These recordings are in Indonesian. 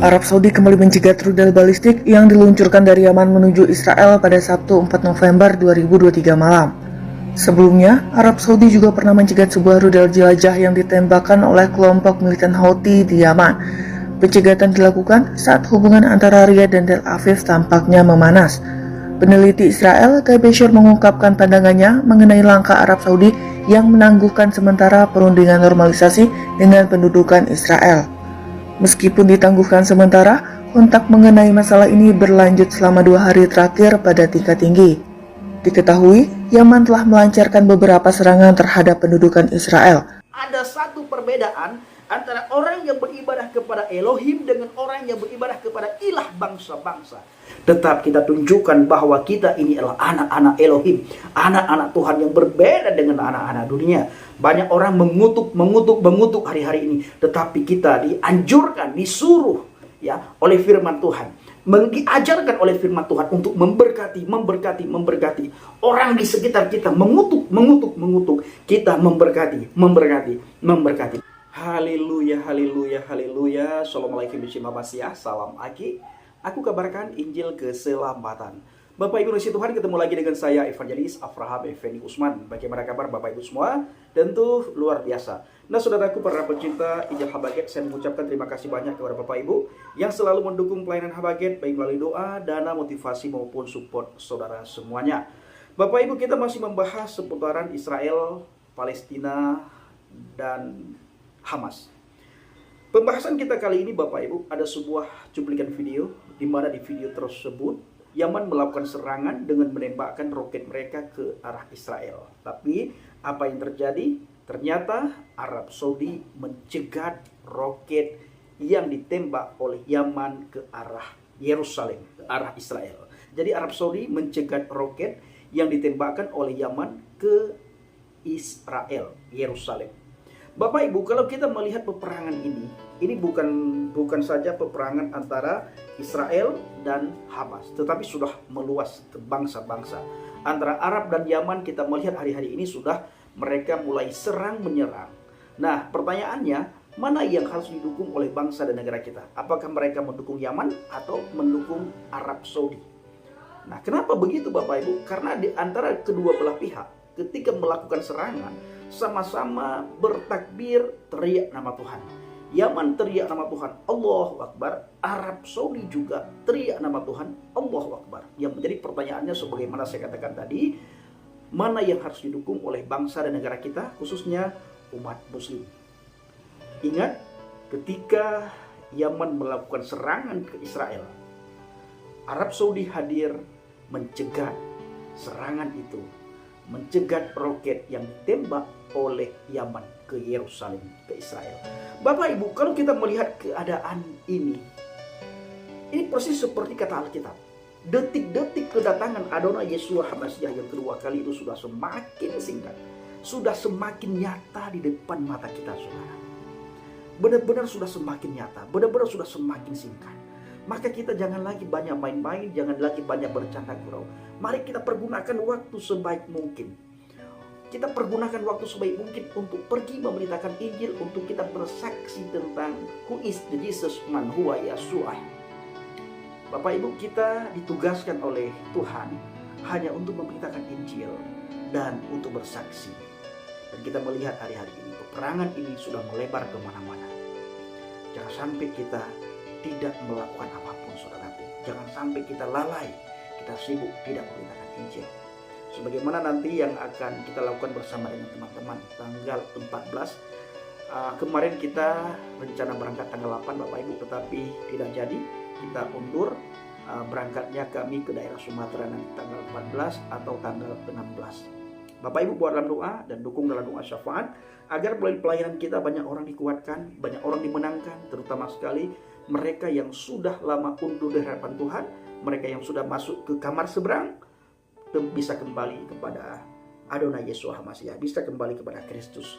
Arab Saudi kembali mencegat rudal balistik yang diluncurkan dari Yaman menuju Israel pada Sabtu 4 November 2023 malam. Sebelumnya, Arab Saudi juga pernah mencegat sebuah rudal jelajah yang ditembakkan oleh kelompok militan Houthi di Yaman. Pencegatan dilakukan saat hubungan antara Riyadh dan Tel Aviv tampaknya memanas. Peneliti Israel, Guy Bashir, mengungkapkan pandangannya mengenai langkah Arab Saudi yang menangguhkan sementara perundingan normalisasi dengan pendudukan Israel. Meskipun ditangguhkan sementara, kontak mengenai masalah ini berlanjut selama 2 hari terakhir pada tingkat tinggi. Diketahui, Yaman telah melancarkan beberapa serangan terhadap pendudukan Israel. Ada satu perbedaan antara orang yang beribadah kepada Elohim dengan orang yang beribadah kepada ilah bangsa-bangsa. Tetap kita tunjukkan bahwa kita ini adalah anak-anak Elohim, anak-anak Tuhan yang berbeda dengan anak-anak dunia. Banyak orang mengutuk hari-hari ini, tetapi kita dianjurkan, disuruh ya oleh firman Tuhan, diajarkan oleh firman Tuhan untuk memberkati. Orang di sekitar kita mengutuk, kita memberkati. Haleluya. Assalamualaikum warahmatullahi wabarakatuh. Salam Aki. Aku kabarkan Injil keselamatan. Bapak Ibu Resi Tuhan, ketemu lagi dengan saya Evangelis Avraham Effendi Usman. Bagaimana kabar Bapak Ibu semua? Tentu luar biasa. Nah, saudaraku para pecinta Injil Habaget, saya mengucapkan terima kasih banyak kepada Bapak Ibu yang selalu mendukung pelayanan Habaget, baik melalui doa, dana, motivasi maupun support saudara semuanya. Bapak Ibu, kita masih membahas seputaran Israel, Palestina, dan Hamas. Pembahasan kita kali ini Bapak Ibu, ada sebuah cuplikan video di mana di video tersebut Yaman melakukan serangan dengan menembakkan roket mereka ke arah Israel. Tapi apa yang terjadi? Ternyata Arab Saudi mencegat roket yang ditembak oleh Yaman ke arah Yerusalem, ke arah Israel. Jadi Arab Saudi mencegat roket yang ditembakkan oleh Yaman ke Israel, Yerusalem. Bapak Ibu, kalau kita melihat peperangan ini bukan saja peperangan antara Israel dan Hamas, tetapi sudah meluas ke bangsa-bangsa. Antara Arab dan Yaman kita melihat hari-hari ini sudah mereka mulai serang menyerang. Nah, pertanyaannya, mana yang harus didukung oleh bangsa dan negara kita? Apakah mereka mendukung Yaman atau mendukung Arab Saudi? Nah, kenapa begitu Bapak Ibu? Karena di antara kedua belah pihak ketika melakukan serangan sama-sama bertakbir, teriak nama Tuhan. Yaman teriak nama Tuhan, Allahu Akbar. Arab Saudi juga teriak nama Tuhan, Allahu Akbar. Yang menjadi pertanyaannya sebagaimana saya katakan tadi, mana yang harus didukung oleh bangsa dan negara kita, khususnya umat muslim. Ingat, ketika Yaman melakukan serangan ke Israel, Arab Saudi hadir mencegat serangan itu, mencegat roket yang ditembak oleh Yaman ke Yerusalem, ke Israel. Bapak Ibu, kalau kita melihat keadaan ini persis seperti kata Alkitab. Detik-detik kedatangan Adonai Yeshua HaMashiach yang kedua kali itu sudah semakin singkat, sudah semakin nyata di depan mata kita, saudara. Benar-benar sudah semakin nyata, benar-benar sudah semakin singkat. Maka kita jangan lagi banyak main-main, jangan lagi banyak bercanda gurau. Mari kita pergunakan waktu sebaik mungkin. Kita pergunakan waktu sebaik mungkin untuk pergi memberitakan Injil, untuk kita bersaksi tentang who is the Jesus man, huwa Yeshua. Bapak Ibu, kita ditugaskan oleh Tuhan hanya untuk memberitakan Injil dan untuk bersaksi. Dan kita melihat hari-hari ini, peperangan ini sudah melebar kemana-mana. Jangan sampai kita tidak melakukan apapun, saudaraku. Jangan sampai kita lalai, kita sibuk tidak memberitakan Injil. Sebagaimana nanti yang akan kita lakukan bersama dengan teman-teman tanggal 14. Kemarin kita rencana berangkat tanggal 8 Bapak Ibu, tetapi tidak jadi. Kita undur berangkatnya kami ke daerah Sumatera nanti tanggal 14 atau tanggal 16. Bapak Ibu buat dalam doa dan dukung dalam doa syafaat agar melalui pelayanan kita banyak orang dikuatkan, banyak orang dimenangkan, terutama sekali mereka yang sudah lama undur di hadapan Tuhan, mereka yang sudah masuk ke kamar seberang bisa kembali kepada Adonai Yeshua HaMashiach, bisa kembali kepada Kristus.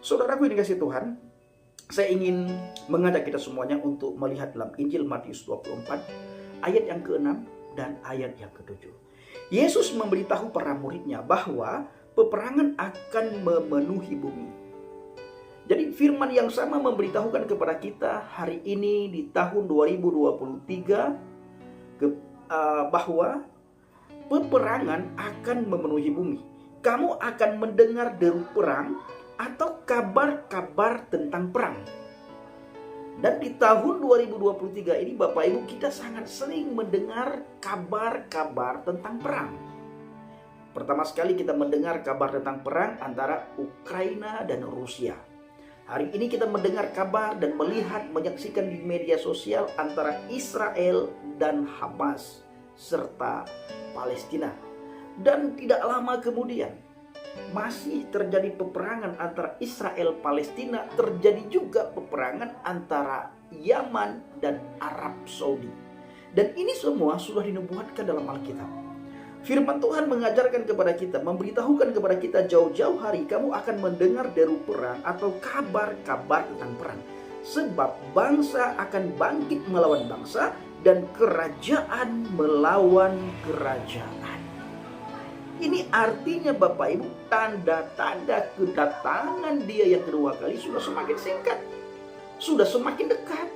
Saudaraku yang dikasihi Tuhan, saya ingin mengajak kita semuanya untuk melihat dalam Injil Matius 24 ayat yang ke-6 dan ayat yang ke-7. Yesus memberitahu para muridnya bahwa peperangan akan memenuhi bumi. Jadi firman yang sama memberitahukan kepada kita hari ini di tahun 2023 bahwa peperangan akan memenuhi bumi. Kamu akan mendengar deru perang atau kabar-kabar tentang perang. Dan di tahun 2023 ini Bapak Ibu, kita sangat sering mendengar kabar-kabar tentang perang. Pertama sekali kita mendengar kabar tentang perang antara Ukraina dan Rusia. Hari ini kita mendengar kabar dan menyaksikan di media sosial antara Israel dan Hamas serta Palestina. Dan tidak lama kemudian masih terjadi peperangan antara Israel Palestina, terjadi juga peperangan antara Yaman dan Arab Saudi. Dan ini semua sudah dinubuatkan dalam Alkitab. Firman Tuhan mengajarkan kepada kita, memberitahukan kepada kita jauh-jauh hari kamu akan mendengar deru perang atau kabar-kabar tentang perang. Sebab bangsa akan bangkit melawan bangsa dan kerajaan melawan kerajaan. Ini artinya Bapak Ibu, tanda-tanda kedatangan Dia yang kedua kali sudah semakin singkat, sudah semakin dekat.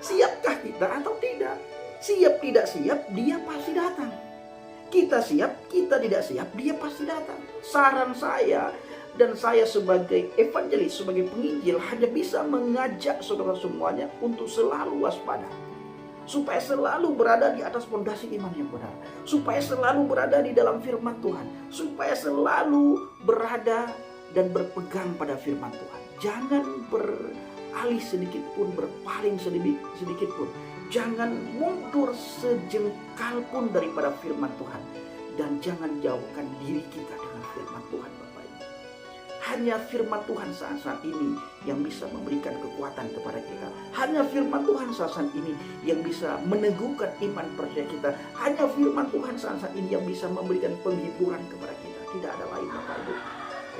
Siapkah kita atau tidak? Siap tidak siap, Dia pasti datang. Kita siap, kita tidak siap, Dia pasti datang. Saran saya dan saya sebagai evangelis, sebagai penginjil, hanya bisa mengajak saudara semuanya untuk selalu waspada. Supaya selalu berada di atas fondasi iman yang benar. Supaya selalu berada di dalam firman Tuhan. Supaya selalu berada dan berpegang pada firman Tuhan. Jangan beralih sedikit pun, berpaling sedikit pun. Jangan mundur sejengkal pun daripada firman Tuhan. Dan jangan jauhkan diri kita dengan firman Tuhan Bapak Ibu. Hanya firman Tuhan saat ini yang bisa memberikan kekuatan kepada kita. Hanya firman Tuhan saat ini yang bisa meneguhkan iman percaya kita. Hanya firman Tuhan saat ini yang bisa memberikan penghiburan kepada kita. Tidak ada lain Bapak Ibu.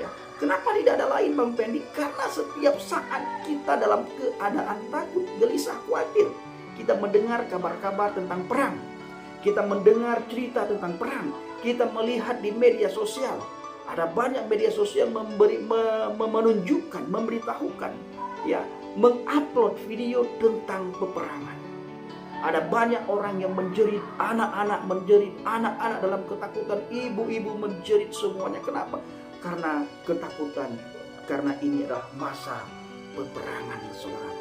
Ya. Kenapa tidak ada lain Bang Pendi? Karena setiap saat kita dalam keadaan takut, gelisah, khawatir, kita mendengar kabar-kabar tentang perang. Kita mendengar cerita tentang perang. Kita melihat di media sosial. Ada banyak media sosial menunjukkan, memberitahukan, ya, mengupload video tentang peperangan. Ada banyak orang yang menjerit, anak-anak dalam ketakutan, ibu-ibu menjerit semuanya. Kenapa? Karena ketakutan, karena ini adalah masa peperangan, saudara.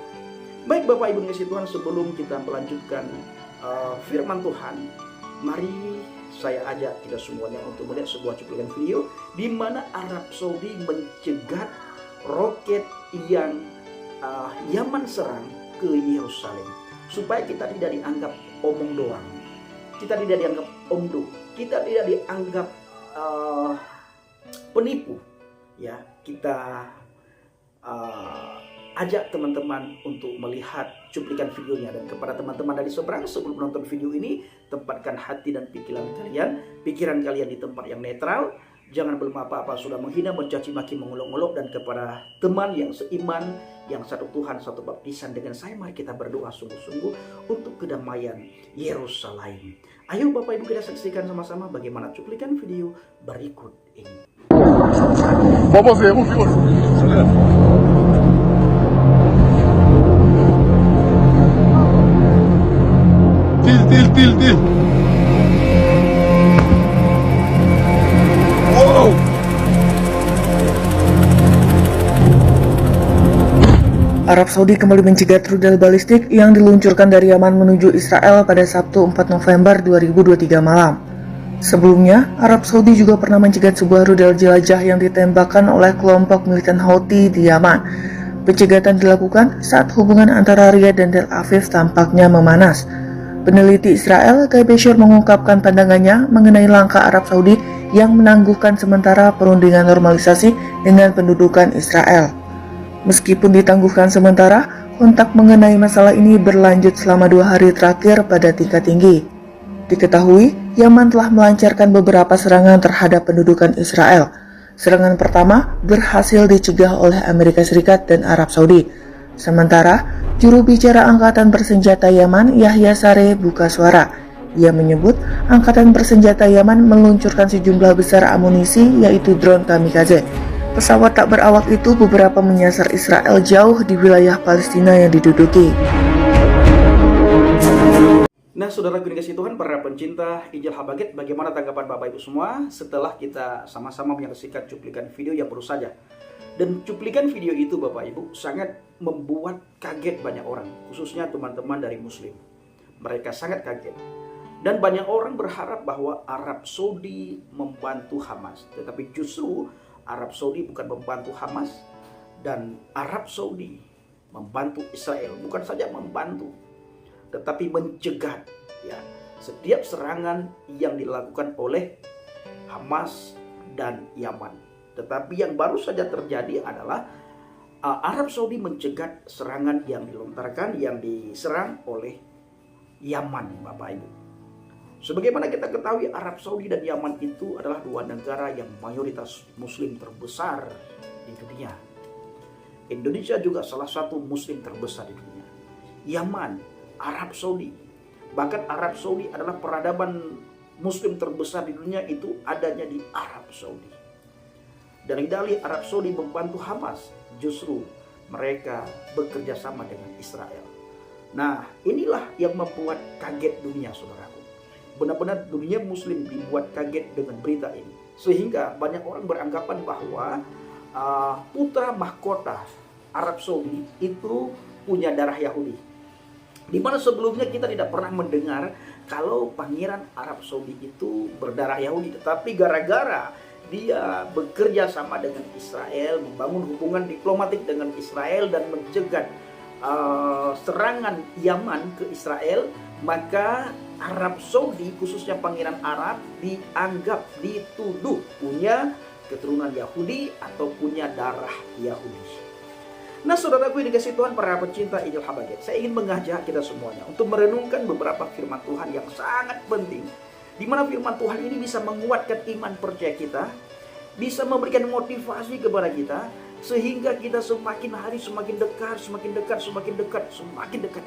Baik Bapak Ibu kasih Tuhan, sebelum kita melanjutkan firman Tuhan, mari saya ajak kita semuanya untuk melihat sebuah cuplikan video di mana Arab Saudi mencegat roket yang Yaman serang ke Yerusalem, supaya kita tidak dianggap omong doang, kita tidak dianggap omdo, kita tidak dianggap penipu, ya. Kita ajak teman-teman untuk melihat cuplikan videonya. Dan kepada teman-teman dari seberang, sebelum menonton video ini, tempatkan hati dan pikiran kalian di tempat yang netral. Jangan belum apa-apa sudah menghina, mencaci maki, mengolok-olok. Dan kepada teman yang seiman, yang satu Tuhan, satu baptisan dengan saya, mari kita berdoa sungguh-sungguh untuk kedamaian Yerusalem. Ayo Bapak Ibu, kita saksikan sama-sama bagaimana cuplikan video berikut ini. Vamos ver, vamos ver. Til. Wow. Arab Saudi kembali mencegat rudal balistik yang diluncurkan dari Yaman menuju Israel pada Sabtu 4 November 2023 malam. Sebelumnya, Arab Saudi juga pernah mencegat sebuah rudal jelajah yang ditembakkan oleh kelompok militan Houthi di Yaman. Pencegatan dilakukan saat hubungan antara Riyadh dan Tel Aviv tampaknya memanas. Peneliti Israel, Guy Bashir, mengungkapkan pandangannya mengenai langkah Arab Saudi yang menangguhkan sementara perundingan normalisasi dengan pendudukan Israel. Meskipun ditangguhkan sementara, kontak mengenai masalah ini berlanjut selama 2 hari terakhir pada tingkat tinggi. Diketahui, Yaman telah melancarkan beberapa serangan terhadap pendudukan Israel. Serangan pertama berhasil dicegah oleh Amerika Serikat dan Arab Saudi. Sementara, juru bicara Angkatan Bersenjata Yaman, Yahya Sareh, buka suara. Ia menyebut Angkatan Bersenjata Yaman meluncurkan sejumlah besar amunisi, yaitu drone kamikaze. Pesawat tak berawak itu beberapa menyasar Israel jauh di wilayah Palestina yang diduduki. Nah, saudara dikasih Tuhan, para pencinta Injil Habaget, bagaimana tanggapan Bapak Ibu semua setelah kita sama-sama menyaksikan cuplikan video yang baru saja? Dan cuplikan video itu Bapak Ibu sangat membuat kaget banyak orang, khususnya teman-teman dari Muslim. Mereka sangat kaget. Dan banyak orang berharap bahwa Arab Saudi membantu Hamas. Tetapi justru Arab Saudi bukan membantu Hamas, dan Arab Saudi membantu Israel. Bukan saja membantu, tetapi mencegat ya setiap serangan yang dilakukan oleh Hamas dan Yaman. Tetapi yang baru saja terjadi adalah Arab Saudi mencegat serangan yang dilontarkan, yang diserang oleh Yaman, Bapak Ibu. Sebagaimana kita ketahui, Arab Saudi dan Yaman itu adalah dua negara yang mayoritas Muslim terbesar di dunia. Indonesia juga salah satu Muslim terbesar di dunia. Yaman, Arab Saudi, bahkan Arab Saudi adalah peradaban Muslim terbesar di dunia itu adanya di Arab Saudi. Dari dalih Arab Saudi membantu Hamas, justru mereka bekerja sama dengan Israel. Nah, inilah yang membuat kaget dunia, saudaraku. Benar-benar dunia Muslim dibuat kaget dengan berita ini, sehingga banyak orang beranggapan bahwa putra mahkota Arab Saudi itu punya darah Yahudi. Di mana sebelumnya kita tidak pernah mendengar kalau pangeran Arab Saudi itu berdarah Yahudi, tetapi gara-gara dia bekerja sama dengan Israel, membangun hubungan diplomatik dengan Israel dan mencegat serangan Yaman ke Israel, maka Arab Saudi, khususnya pangeran Arab, dianggap, dituduh punya keturunan Yahudi atau punya darah Yahudi. Nah, saudaraku yang dikasih Tuhan, para pecinta Injil Habaget, saya ingin mengajak kita semuanya untuk merenungkan beberapa firman Tuhan yang sangat penting, di mana firman Tuhan ini bisa menguatkan iman percaya kita, bisa memberikan motivasi kepada kita, sehingga kita semakin hari semakin dekat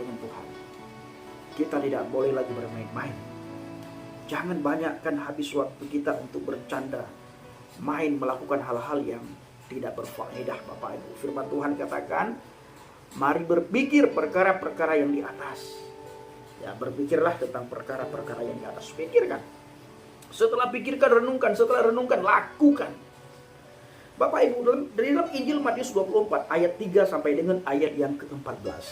dengan Tuhan. Kita tidak boleh lagi bermain-main. Jangan banyakkan habis waktu kita untuk bercanda, main, melakukan hal-hal yang tidak berfaedah, Bapak Ibu. Firman Tuhan katakan, mari berpikir perkara-perkara yang di atas. Ya, berpikirlah tentang perkara-perkara yang di atas. Pikirkan. Setelah pikirkan, renungkan. Setelah renungkan, lakukan. Bapak Ibu, dari dalam Injil Matius 24 ayat 3 sampai dengan ayat yang ke-14.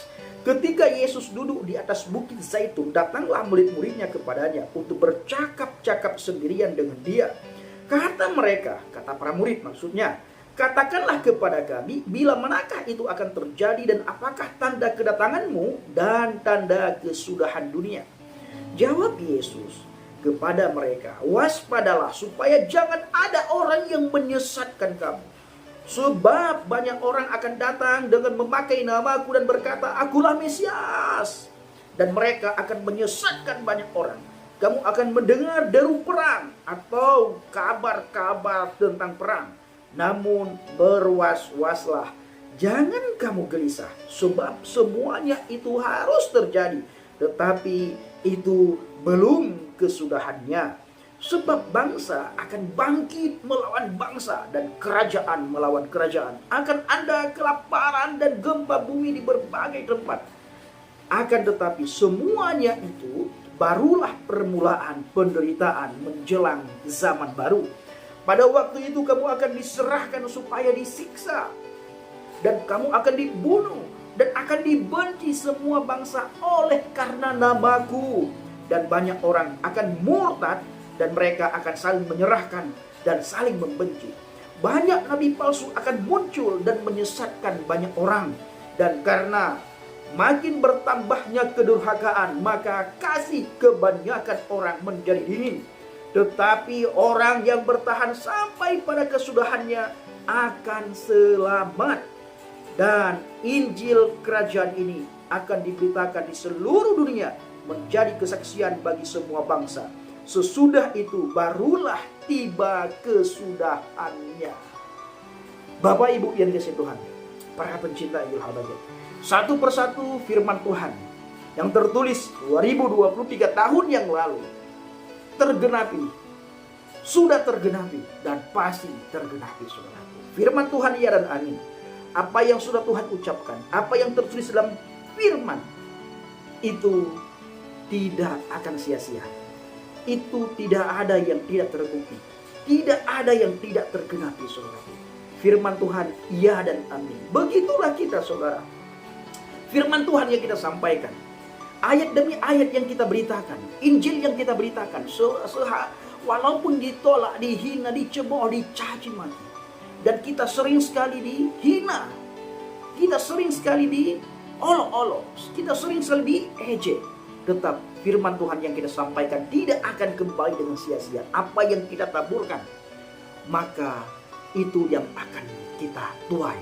Ketika Yesus duduk di atas bukit Zaitun, datanglah murid-muridnya kepadanya untuk bercakap-cakap sendirian dengan dia. Kata mereka, kata para murid maksudnya, katakanlah kepada kami, bila manakah itu akan terjadi dan apakah tanda kedatanganmu dan tanda kesudahan dunia? Jawab Yesus kepada mereka, waspadalah supaya jangan ada orang yang menyesatkan kamu. Sebab banyak orang akan datang dengan memakai namaku dan berkata, akulah Mesias. Dan mereka akan menyesatkan banyak orang. Kamu akan mendengar deru perang atau kabar-kabar tentang perang. Namun berwas-waslah, jangan kamu gelisah, sebab semuanya itu harus terjadi, tetapi itu belum kesudahannya. Sebab bangsa akan bangkit melawan bangsa dan kerajaan melawan kerajaan. Akan ada kelaparan dan gempa bumi di berbagai tempat. Akan tetapi semuanya itu barulah permulaan penderitaan menjelang zaman baru. Pada waktu itu kamu akan diserahkan supaya disiksa. Dan kamu akan dibunuh. Dan akan dibenci semua bangsa oleh karena namaku. Dan banyak orang akan murtad. Dan mereka akan saling menyerahkan dan saling membenci. Banyak nabi palsu akan muncul dan menyesatkan banyak orang. Dan karena makin bertambahnya kedurhakaan, maka kasih kebanyakan orang menjadi dingin. Tetapi orang yang bertahan sampai pada kesudahannya akan selamat. Dan Injil kerajaan ini akan diberitakan di seluruh dunia, menjadi kesaksian bagi semua bangsa. Sesudah itu barulah tiba kesudahannya. Bapak Ibu yang dikasihi Tuhan, para pencinta Injil Habaget, satu persatu firman Tuhan yang tertulis 2023 tahun yang lalu tergenapi, sudah tergenapi dan pasti tergenapi, saudaraku. Firman Tuhan ya dan amin. Apa yang sudah Tuhan ucapkan, apa yang tertulis dalam firman, itu tidak akan sia-sia. Itu tidak ada yang tidak terbukti. Tidak ada yang tidak tergenapi, saudara. Firman Tuhan ya dan amin. Begitulah kita, saudara. Firman Tuhan yang kita sampaikan, ayat demi ayat yang kita beritakan, Injil yang kita beritakan, walaupun ditolak, dihina, dicemooh, dicaci maki, dan kita sering sekali dihina, kita sering sekali diolok-olok, kita sering sekali diejek, tetap firman Tuhan yang kita sampaikan tidak akan kembali dengan sia-sia. Apa yang kita taburkan, maka itu yang akan kita tuai.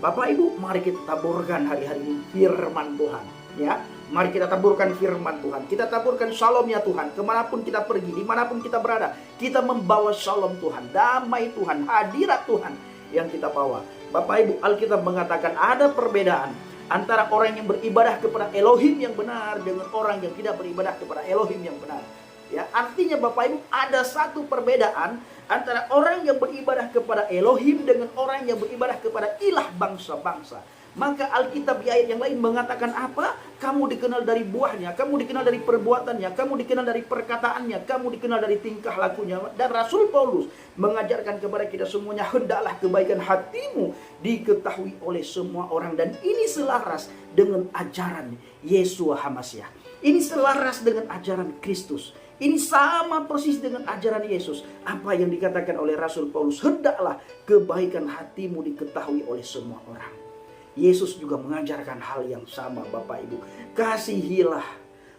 Bapak Ibu, mari kita taburkan hari-hari ini firman Tuhan, ya. Mari kita taburkan firman Tuhan. Kita taburkan shalom-Nya Tuhan. Kemanapun kita pergi, dimanapun kita berada, kita membawa shalom Tuhan, damai Tuhan, hadirat Tuhan yang kita bawa. Bapak Ibu, Alkitab mengatakan ada perbedaan antara orang yang beribadah kepada Elohim yang benar dengan orang yang tidak beribadah kepada Elohim yang benar. Ya, artinya Bapak Ibu, ada satu perbedaan antara orang yang beribadah kepada Elohim dengan orang yang beribadah kepada ilah bangsa-bangsa. Maka Alkitab di ayat yang lain mengatakan apa? Kamu dikenal dari buahnya, kamu dikenal dari perbuatannya, kamu dikenal dari perkataannya, kamu dikenal dari tingkah lakunya. Dan Rasul Paulus mengajarkan kepada kita semuanya, hendaklah kebaikan hatimu diketahui oleh semua orang. Dan ini selaras dengan ajaran Yesua HaMasiah. Ini selaras dengan ajaran Kristus. Ini sama persis dengan ajaran Yesus. Apa yang dikatakan oleh Rasul Paulus, hendaklah kebaikan hatimu diketahui oleh semua orang. Yesus juga mengajarkan hal yang sama, Bapak Ibu. Kasihilah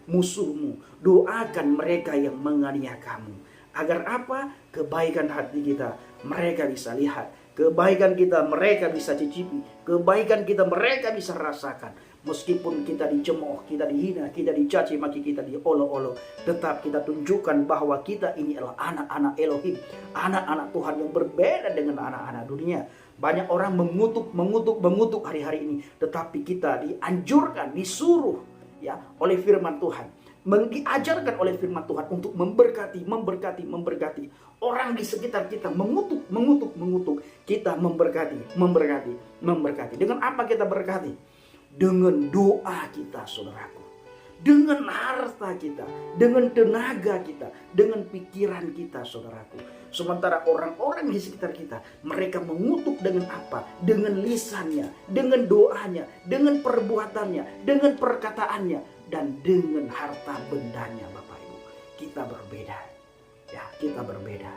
musuhmu, doakan mereka yang menganiaya kamu. Agar apa? Kebaikan hati kita mereka bisa lihat, kebaikan kita mereka bisa cicipi, kebaikan kita mereka bisa rasakan. Meskipun kita dicemooh, kita dihina, kita dicaci maki, kita diolok-olok, tetap kita tunjukkan bahwa kita ini adalah anak-anak Elohim, anak-anak Tuhan yang berbeda dengan anak-anak dunia. Banyak orang mengutuk hari-hari ini, tetapi kita dianjurkan, disuruh ya oleh firman Tuhan, diajarkan oleh firman Tuhan untuk memberkati. Orang di sekitar kita mengutuk, kita memberkati. Dengan apa kita berkati? Dengan doa kita, saudaraku. Dengan harta kita, dengan tenaga kita, dengan pikiran kita, saudaraku. Sementara orang-orang di sekitar kita, mereka mengutuk dengan apa? Dengan lisannya, dengan doanya, dengan perbuatannya, dengan perkataannya, dan dengan harta bendanya, Bapak Ibu. Kita berbeda. Ya, kita berbeda.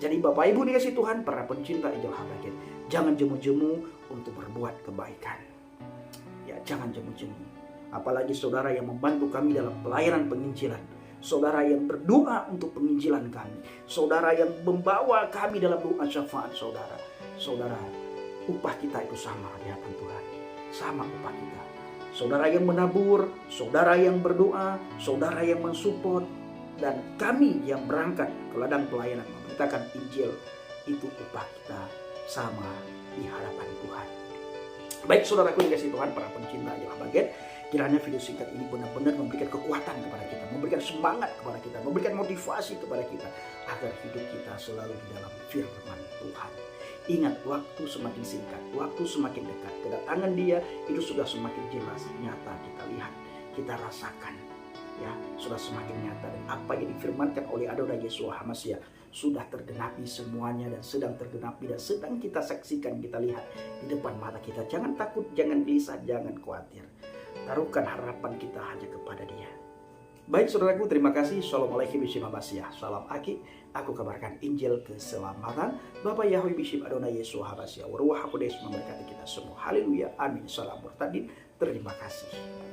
Jadi Bapak Ibu dikasih Tuhan, para pencinta Injil Habakkuk, jangan jemu-jemu untuk berbuat kebaikan. Ya, jangan jemu-jemu. Apalagi saudara yang membantu kami dalam pelayanan penginjilan, saudara yang berdoa untuk penginjilan kami, saudara yang membawa kami dalam doa syafaat saudara, upah kita itu sama di hadapan Tuhan, sama upah kita. Saudara yang menabur, saudara yang berdoa, saudara yang mensupport, dan kami yang berangkat ke ladang pelayanan memberitakan Injil, itu upah kita sama di hadapan Tuhan. Baik saudaraku dikasih Tuhan, para pencinta Injil Habakkuk, kiranya video singkat ini benar-benar memberikan kekuatan kepada kita, memberikan semangat kepada kita, memberikan motivasi kepada kita, agar hidup kita selalu di dalam firman Tuhan. Ingat, waktu semakin singkat, waktu semakin dekat, kedatangan Dia itu sudah semakin jelas, nyata kita lihat, kita rasakan, ya, sudah semakin nyata. Dan apa yang difirmankan oleh Adonai Yesua HaMasiah sudah tergenapi semuanya, dan sedang tergenapi, dan sedang kita saksikan, kita lihat di depan mata kita. Jangan takut, jangan gelisah, jangan khawatir. Taruhkan harapan kita hanya kepada Dia. Baik saudaraku, terima kasih. Assalamualaikum warahmatullahi wabarakatuh. Salam Aki. Aku kabarkan Injil keselamatan. Bapak Yahweh Bishim Adonai Yesua HaMasiah Waruah HaKodesh memberkati kita semua. Haleluya. Amin. Salam bertadin. Terima kasih.